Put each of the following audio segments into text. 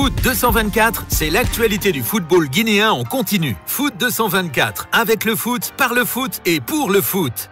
Foot 224, c'est l'actualité du football guinéen en continu. Foot 224, avec le foot, par le foot et pour le foot.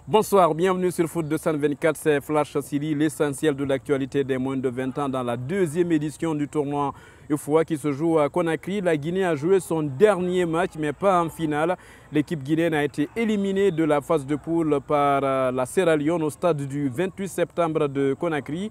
Bonsoir, bienvenue sur Foot 224, c'est Flash City, l'essentiel de l'actualité des moins de 20 ans dans la deuxième édition du tournoi UFOA qui se joue à Conakry. La Guinée a joué son dernier match mais pas en finale. L'équipe guinéenne a été éliminée de la phase de poule par la Sierra Leone au stade du 28 septembre de Conakry.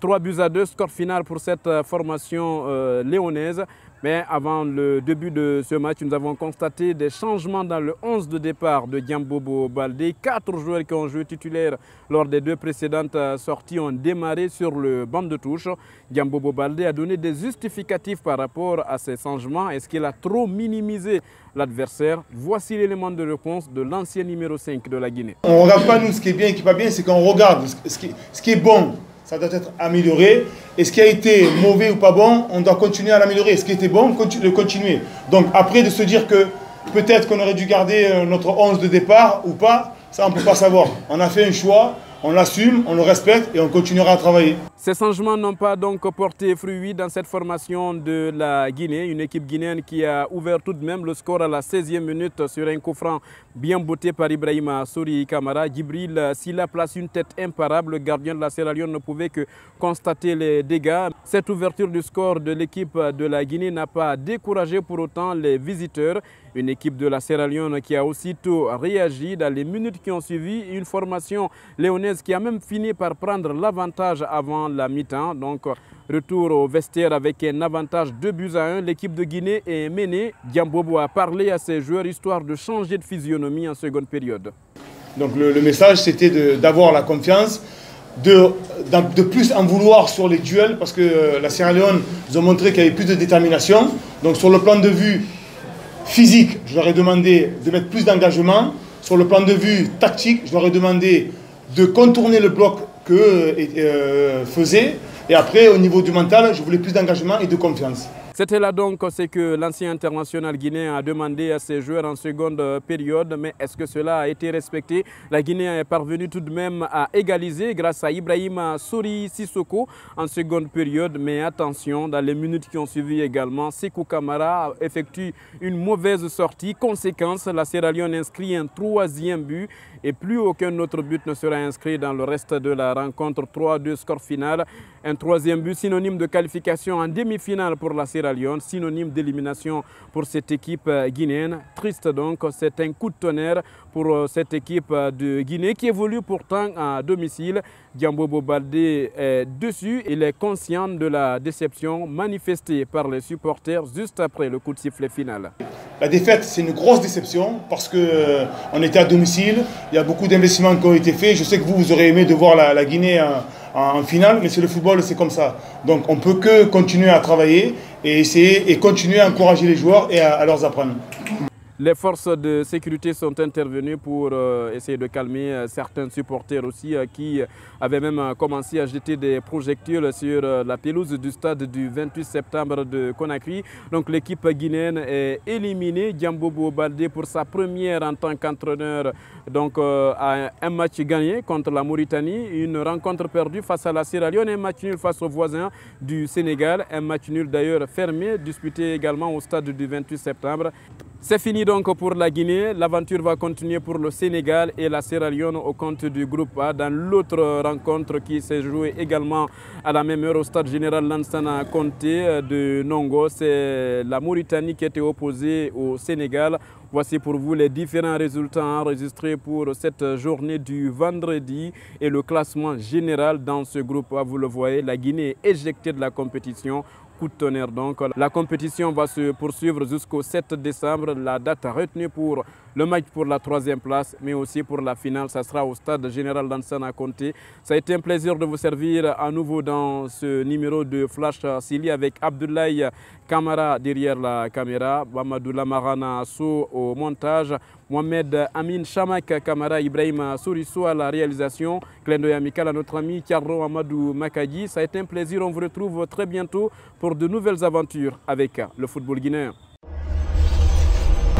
3-2, score final pour cette formation léonaise. Mais avant le début de ce match, nous avons constaté des changements dans le 11 de départ de Diambobo Baldé. 4 joueurs qui ont joué titulaire lors des deux précédentes sorties ont démarré sur le banc de touche. Diambobo Baldé a donné des justificatifs par rapport à ces changements. Est-ce qu'il a trop minimisé l'adversaire? Voici l'élément de réponse de l'ancien numéro 5 de la Guinée. On ne regarde pas nous ce qui est bien et qui n'est pas bien, c'est qu'on regarde ce qui est bon. Ça doit être amélioré. Et ce qui a été mauvais ou pas bon, on doit continuer à l'améliorer. Ce qui était bon, le continuer. Donc après de se dire que peut-être qu'on aurait dû garder notre 11 de départ ou pas, ça on ne peut pas savoir. On a fait un choix, on l'assume, on le respecte et on continuera à travailler. Ces changements n'ont pas donc porté fruit dans cette formation de la Guinée. Une équipe guinéenne qui a ouvert tout de même le score à la 16e minute sur un coup franc bien botté par Ibrahima Souri Kamara. Djibril Silla place une tête imparable. Le gardien de la Sierra Leone ne pouvait que constater les dégâts. Cette ouverture du score de l'équipe de la Guinée n'a pas découragé pour autant les visiteurs. Une équipe de la Sierra Leone qui a aussitôt réagi dans les minutes qui ont suivi. Une formation léonaise qui a même fini par prendre l'avantage avant la mi-temps. Donc retour au vestiaire avec un avantage 2-1. L'équipe de Guinée est menée. Diambobo a parlé à ses joueurs histoire de changer de physionomie en seconde période. Donc le message c'était d'avoir la confiance, de plus en vouloir sur les duels parce que la Sierra Leone nous a montré qu'il y avait plus de détermination. Donc sur le plan de vue physique, je leur ai demandé de mettre plus d'engagement. Sur le plan de vue tactique, je leur ai demandé de contourner le bloc qu'eux faisaient. Et après, au niveau du mental, je voulais plus d'engagement et de confiance. C'était là donc ce que l'ancien international guinéen a demandé à ses joueurs en seconde période. Mais est-ce que cela a été respecté? La Guinée est parvenue tout de même à égaliser grâce à Ibrahima Souri Sissoko en seconde période. Mais attention, dans les minutes qui ont suivi également, Sékou Kamara effectue une mauvaise sortie. Conséquence, la Sierra Leone inscrit un 3e but. Et plus aucun autre but ne sera inscrit dans le reste de la rencontre. 3-2 score final. Un 3e but synonyme de qualification en demi-finale pour la Sierra Leone, synonyme d'élimination pour cette équipe guinéenne. Triste donc, c'est un coup de tonnerre pour cette équipe de Guinée qui évolue pourtant à domicile. Diambobo Baldé est dessus. Il est conscient de la déception manifestée par les supporters juste après le coup de sifflet final. La défaite, c'est une grosse déception parce qu'on était à domicile. Il y a beaucoup d'investissements qui ont été faits. Je sais que vous aurez aimé de voir la Guinée en finale, mais c'est le football, c'est comme ça. Donc on ne peut que continuer à travailler et essayer et continuer à encourager les joueurs et à leur apprendre. Les forces de sécurité sont intervenues pour essayer de calmer certains supporters aussi qui avaient même commencé à jeter des projectiles sur la pelouse du stade du 28 septembre de Conakry. Donc l'équipe guinéenne est éliminée. Diambobo Baldé pour sa première en tant qu'entraîneur a un match gagné contre la Mauritanie, une rencontre perdue face à la Sierra Leone, un match nul face aux voisins du Sénégal, un match nul d'ailleurs fermé, disputé également au stade du 28 septembre. C'est fini donc pour la Guinée. L'aventure va continuer pour le Sénégal et la Sierra Leone au compte du groupe A. Dans l'autre rencontre qui s'est jouée également à la même heure au stade général Lansana Conté de Nongo, c'est la Mauritanie qui était opposée au Sénégal. Voici pour vous les différents résultats enregistrés pour cette journée du vendredi et le classement général dans ce groupe A. Vous le voyez, la Guinée est éjectée de la compétition. Coup de tonnerre donc. La compétition va se poursuivre jusqu'au 7 décembre, la date retenue pour le match pour la 3e place, mais aussi pour la finale. Ça sera au stade général d'Ansana Conté. Ça a été un plaisir de vous servir à nouveau dans ce numéro de Flash Sili avec Abdoulaye Kamara derrière la caméra, Mamadou Lamarana Asso au montage, Mohamed Amin Chamak Kamara, Ibrahim Sourisso à la réalisation, clin d'œil amical à notre ami Carlo Amadou Makadji. Ça a été un plaisir, on vous retrouve très bientôt pour de nouvelles aventures avec le football guinéen.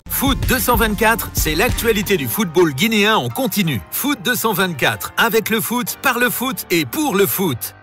Foot 224, c'est l'actualité du football guinéen en continu. Foot 224, avec le foot, par le foot et pour le foot.